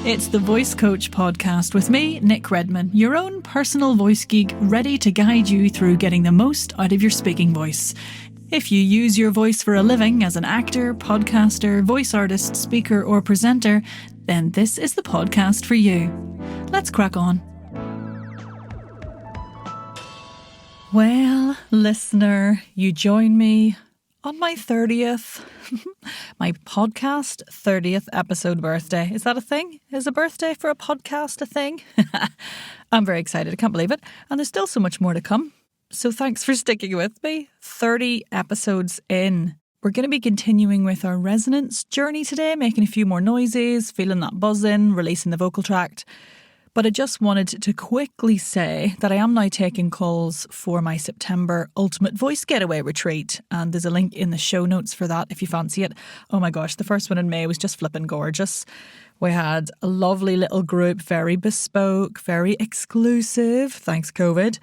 It's the Voice Coach podcast with me, Nic Redman, your own personal voice geek, ready to guide you through getting the most out of your speaking voice. If you use your voice for a living as an actor, podcaster, voice artist, speaker, or presenter, then this is the podcast for you. Let's crack on. Well, listener, you join me on my 30th, my podcast 30th episode birthday. Is that a thing? Is a birthday for a podcast a thing? I'm very excited. I can't believe it. And there's still so much more to come. So thanks for sticking with me. 30 episodes in. We're going to be continuing with our resonance journey today, making a few more noises, feeling that buzzing, releasing the vocal tract. But I just wanted to quickly say that I am now taking calls for my September Ultimate Voice Getaway Retreat. And there's a link in the show notes for that if you fancy it. Oh my gosh, the first one in May was just flipping gorgeous. We had a lovely little group, very bespoke, very exclusive, thanks COVID.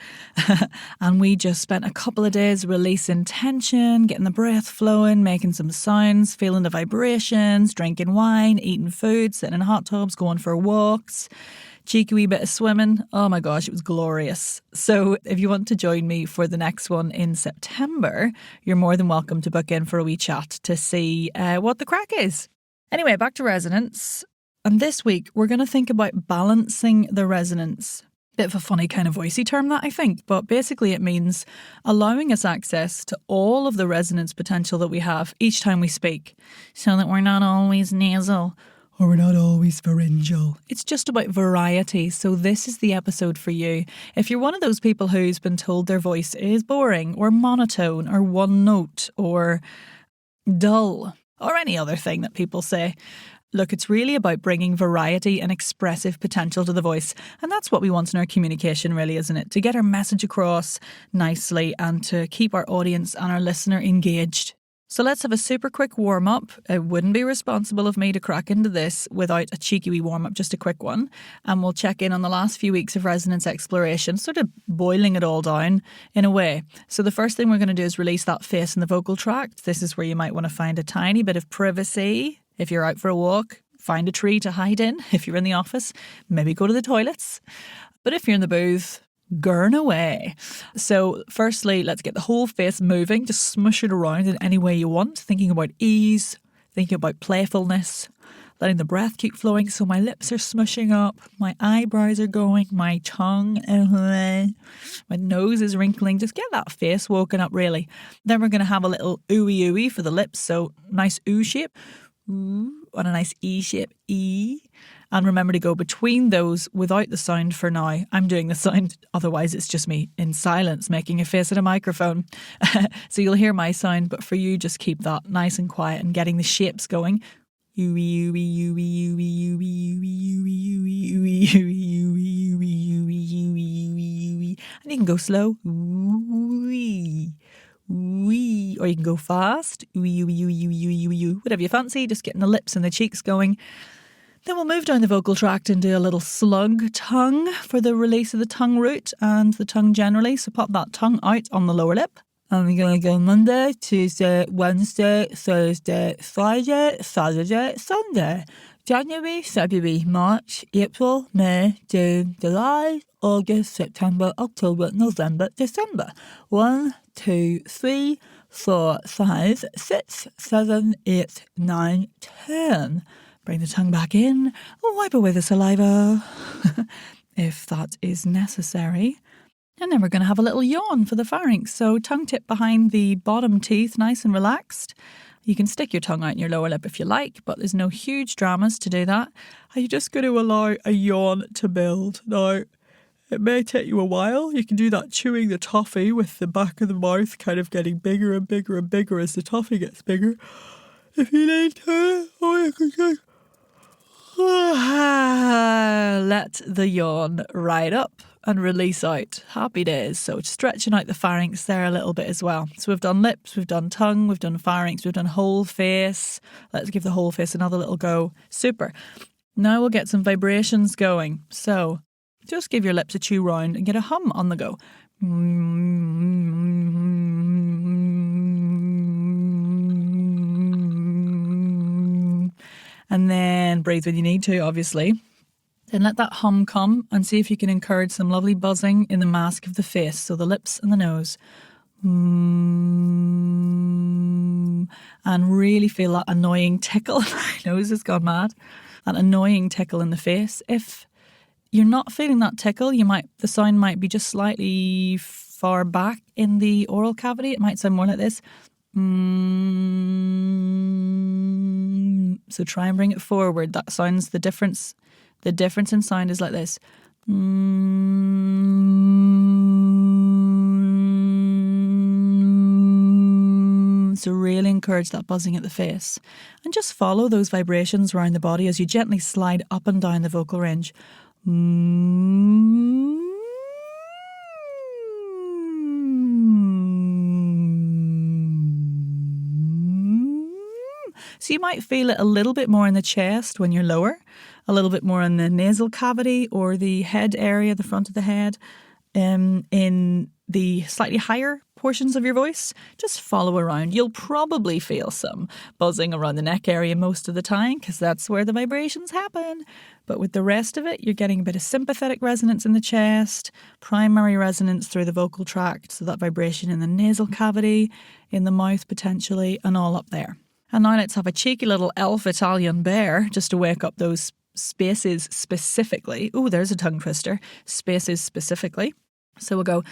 And we just spent a couple of days releasing tension, getting the breath flowing, making some sounds, feeling the vibrations, drinking wine, eating food, sitting in hot tubs, going for walks. Cheeky wee bit of swimming. Oh my gosh, it was glorious. So if you want to join me for the next one in September, you're more than welcome to book in for a wee chat to see what the crack is. Anyway, back to resonance. And this week, we're going to think about balancing the resonance. Bit of a funny kind of voicey term that, I think, but basically it means allowing us access to all of the resonance potential that we have each time we speak, so that we're not always nasal or we're not always pharyngeal. It's just about variety, so this is the episode for you. If you're one of those people who's been told their voice is boring or monotone or one note or dull or any other thing that people say, look, it's really about bringing variety and expressive potential to the voice. And that's what we want in our communication, really, isn't it? To get our message across nicely and to keep our audience and our listener engaged. So let's have a super quick warm-up. It wouldn't be responsible of me to crack into this without a cheeky wee warm-up, just a quick one. And we'll check in on the last few weeks of resonance exploration, sort of boiling it all down in a way. So the first thing we're going to do is release that face in the vocal tract. This is where you might want to find a tiny bit of privacy. If you're out for a walk, find a tree to hide in. If you're in the office, maybe go to the toilets. But if you're in the booth, gurn away. So firstly, let's get the whole face moving. Just smush it around in any way you want. Thinking about ease, thinking about playfulness, letting the breath keep flowing. So my lips are smushing up, my eyebrows are going, my tongue, my nose is wrinkling. Just get that face woken up, really. Then we're going to have a little ooey ooey for the lips. So nice ooh shape. Ooh, on a nice E shape, E. And remember to go between those without the sound for now. I'm doing the sound, otherwise it's just me in silence making a face at a microphone. So you'll hear my sound, but for you, just keep that nice and quiet and getting the shapes going. Ooey, ooey, ooey, ooey, ooey, ooey, ooey, ooey, ooey, ooey, ooey, ooey. And you can go slow. Ooey. Wee, or you can go fast, whatever you fancy, just getting the lips and the cheeks going. Then we'll move down the vocal tract and do a little slug tongue for the release of the tongue root and the tongue generally. So pop that tongue out on the lower lip. And we're going to go Monday, Tuesday, Wednesday, Thursday, Friday, Saturday, Sunday. January, February, March, April, May, June, July, August, September, October, November, December. 1, 2, 3, 4, 5, 6, 7, 8, 9, 10. Bring the tongue back in. Wipe away the saliva if that is necessary. And then we're going to have a little yawn for the pharynx. So tongue tip behind the bottom teeth, nice and relaxed. You can stick your tongue out in your lower lip if you like, but there's no huge dramas to do that. Are you just going to allow a yawn to build? Now, it may take you a while. You can do that chewing the toffee with the back of the mouth kind of getting bigger and bigger and bigger as the toffee gets bigger. If you need to, or you can just let the yawn ride up and release out. Happy days. So stretching out the pharynx there a little bit as well. So we've done lips, we've done tongue, we've done pharynx, we've done whole face. Let's give the whole face another little go. Super. Now we'll get some vibrations going. So just give your lips a chew round and get a hum on the go. And then breathe when you need to, obviously. Then let that hum come and see if you can encourage some lovely buzzing in the mask of the face, so the lips and the nose. And really feel that annoying tickle. My nose has gone mad. That annoying tickle in the face. If you're not feeling that tickle, the sound might be just slightly far back in the oral cavity. It might sound more like this. So try and bring it forward. That sounds the difference. The difference in sound is like this. So really encourage that buzzing at the face. And just follow those vibrations around the body as you gently slide up and down the vocal range. So you might feel it a little bit more in the chest when you're lower, a little bit more in the nasal cavity or the head area, the front of the head. In the slightly higher portions of your voice, just follow around. You'll probably feel some buzzing around the neck area most of the time because that's where the vibrations happen. But with the rest of it, you're getting a bit of sympathetic resonance in the chest, primary resonance through the vocal tract, so that vibration in the nasal cavity, in the mouth potentially, and all up there. And now let's have a cheeky little elf Italian bear just to wake up those spaces specifically. Oh, there's a tongue twister. Spaces specifically. So we'll go to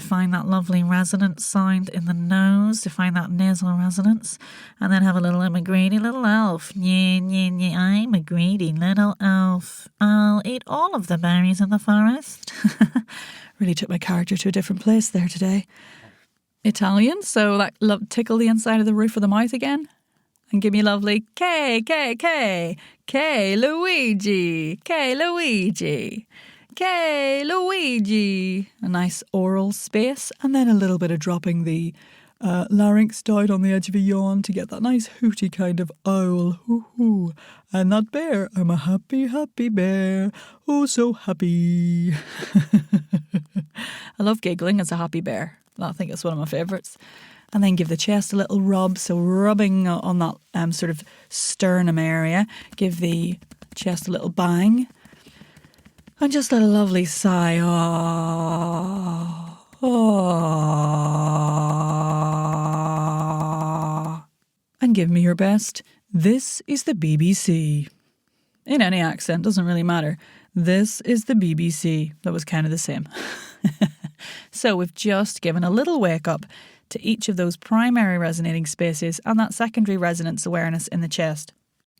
find that lovely resonant sound in the nose, to find that nasal resonance, and then have a little I'm a greedy little elf. I'm a greedy little elf. I'll eat all of the berries in the forest. Really took my character to a different place there today. Italian, so that tickle the inside of the roof of the mouth again. And give me a lovely K, Luigi, K, Luigi, K, Luigi. A nice oral space, and then a little bit of dropping the larynx down on the edge of a yawn to get that nice hooty kind of owl. Hoo hoo. And that bear, I'm a happy, happy bear. Oh, so happy. I love giggling as a happy bear. I think it's one of my favourites. And then give the chest a little rub. So rubbing on that sort of sternum area. Give the chest a little bang. And just let a lovely sigh. Oh, oh. And give me your best. This is the BBC. In any accent, doesn't really matter. This is the BBC. That was kind of the same. So we've just given a little wake up to each of those primary resonating spaces and that secondary resonance awareness in the chest.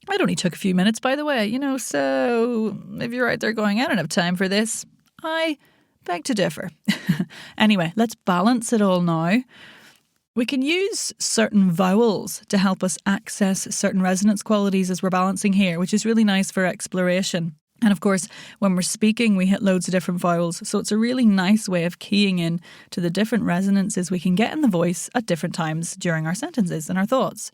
It only took a few minutes, by the way, so if you're out there going, I don't have time for this, I beg to differ. Anyway, let's balance it all now. We can use certain vowels to help us access certain resonance qualities as we're balancing here, which is really nice for exploration. And of course, when we're speaking, we hit loads of different vowels. So it's a really nice way of keying in to the different resonances we can get in the voice at different times during our sentences and our thoughts.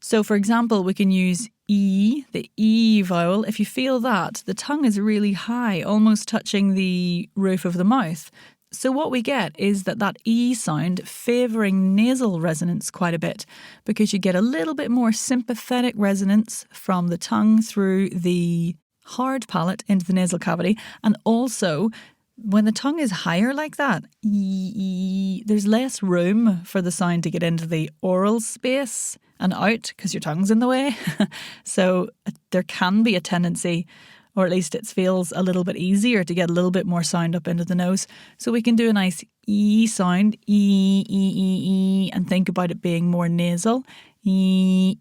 So for example, we can use E, the E vowel. If you feel that, the tongue is really high, almost touching the roof of the mouth. So what we get is that E sound favouring nasal resonance quite a bit, because you get a little bit more sympathetic resonance from the tongue through the hard palate into the nasal cavity. And also, when the tongue is higher like that, there's less room for the sound to get into the oral space and out because your tongue's in the way. So there can be a tendency, or at least it feels a little bit easier to get a little bit more sound up into the nose. So we can do a nice E sound, E, and think about it being more nasal. E.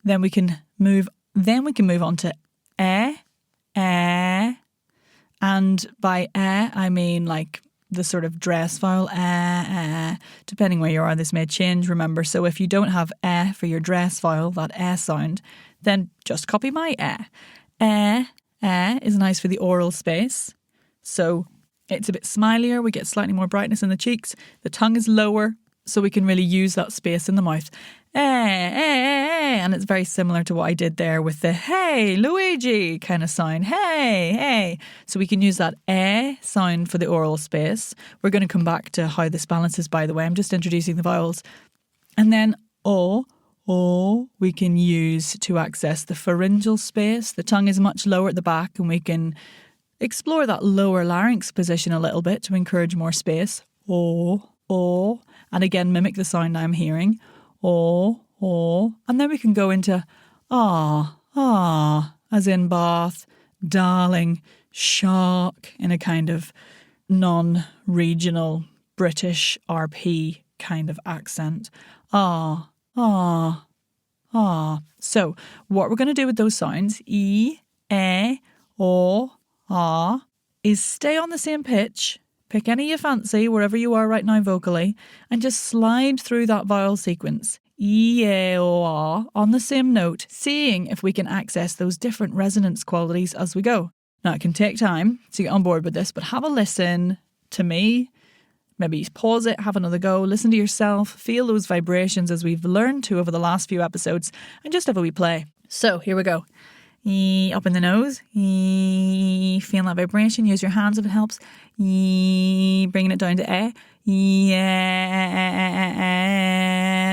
Then we can move on to and by I mean like the sort of dress vowel depending where you are, this may change, remember. So if you don't have for your dress vowel, that sound, then just copy my is nice for the oral space, so it's a bit smilier, we get slightly more brightness in the cheeks, the tongue is lower, so we can really use that space in the mouth. And it's very similar to what I did there with the hey, Luigi kind of sound. Hey. So we can use that sound for the oral space. We're going to come back to how this balances, by the way. I'm just introducing the vowels. And then O, we can use to access the pharyngeal space. The tongue is much lower at the back, and we can explore that lower larynx position a little bit to encourage more space. O, and again, mimic the sound I'm hearing. O, and then we can go into as in bath, darling, shark, in a kind of non-regional British RP kind of accent. So what we're going to do with those sounds, E, O, is stay on the same pitch, pick any you fancy wherever you are right now vocally, and just slide through that vowel sequence. E, O, on the same note, seeing if we can access those different resonance qualities as we go. Now, it can take time to get on board with this, but have a listen to me. Maybe pause it, have another go, listen to yourself, feel those vibrations as we've learned to over the last few episodes, and just have a wee play. So, here we go. E, up in the nose. E, feel that vibration. Use your hands if it helps. E, bringing it down to E. Yeah,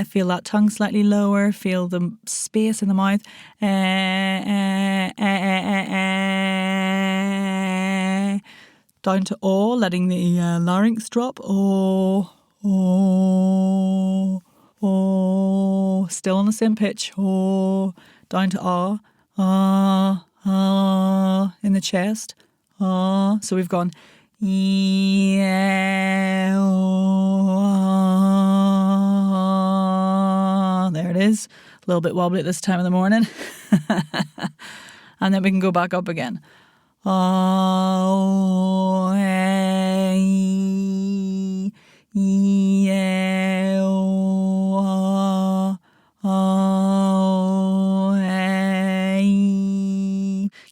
feel that tongue slightly lower. Feel the space in the mouth. Down to O, letting the larynx drop. O, still on the same pitch. O, down to in the chest. So we've gone there it is. A little bit wobbly at this time of the morning. And then we can go back up again.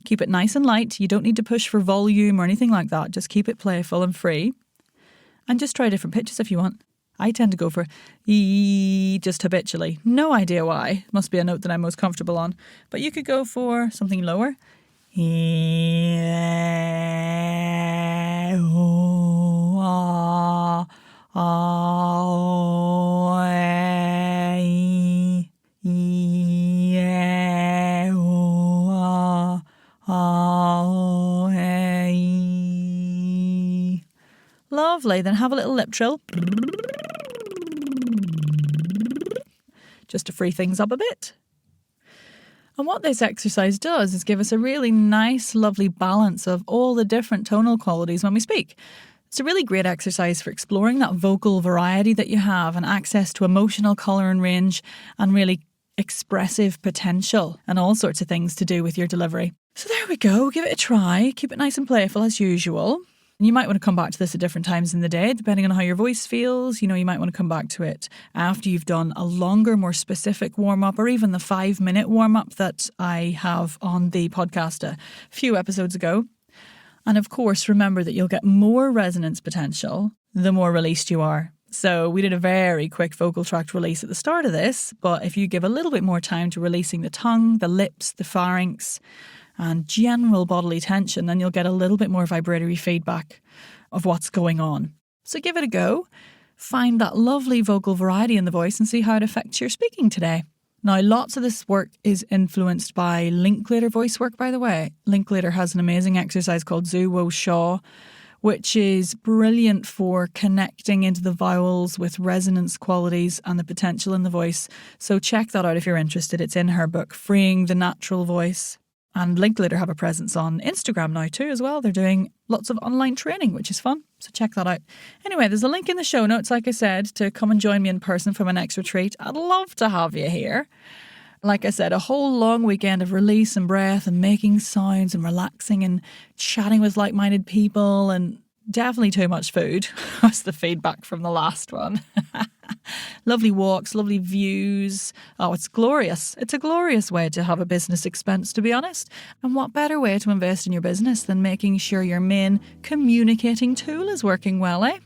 Keep it nice and light. You don't need to push for volume or anything like that. Just keep it playful and free. And just try different pitches if you want. I tend to go for E just habitually. No idea why. Must be a note that I'm most comfortable on. But you could go for something lower. Lovely. Then have a little lip trill. Just to free things up a bit. And what this exercise does is give us a really nice, lovely balance of all the different tonal qualities when we speak. It's a really great exercise for exploring that vocal variety that you have and access to emotional colour and range and really expressive potential and all sorts of things to do with your delivery. So there we go. Give it a try. Keep it nice and playful as usual. You might want to come back to this at different times in the day, depending on how your voice feels. You might want to come back to it after you've done a longer, more specific warm-up, or even the 5-minute warm-up that I have on the podcast a few episodes ago. And of course, remember that you'll get more resonance potential the more released you are. So we did a very quick vocal tract release at the start of this, but if you give a little bit more time to releasing the tongue, the lips, the pharynx, and general bodily tension, then you'll get a little bit more vibratory feedback of what's going on. So give it a go. Find that lovely vocal variety in the voice and see how it affects your speaking today. Now, lots of this work is influenced by Linklater voice work, by the way. Linklater has an amazing exercise called Zu Wo Shaw, which is brilliant for connecting into the vowels with resonance qualities and the potential in the voice. So check that out if you're interested. It's in her book, Freeing the Natural Voice. And Linklater have a presence on Instagram now too as well. They're doing lots of online training, which is fun. So check that out. Anyway, there's a link in the show notes, like I said, to come and join me in person for my next retreat. I'd love to have you here. Like I said, a whole long weekend of release and breath and making sounds and relaxing and chatting with like-minded people, and definitely too much food. That's the feedback from the last one. Lovely walks, lovely views. Oh, it's glorious. It's a glorious way to have a business expense, to be honest. And what better way to invest in your business than making sure your main communicating tool is working well, eh?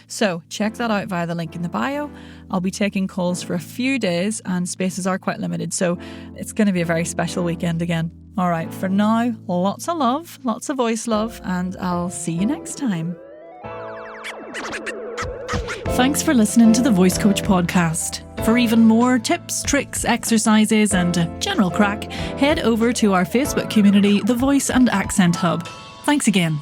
So check that out via the link in the bio. I'll be taking calls for a few days and spaces are quite limited, so it's going to be a very special weekend again. All right, for now, lots of love, lots of voice love, and I'll see you next time. Thanks for listening to the Voice Coach podcast. For even more tips, tricks, exercises, and general crack, head over to our Facebook community, The Voice and Accent Hub. Thanks again.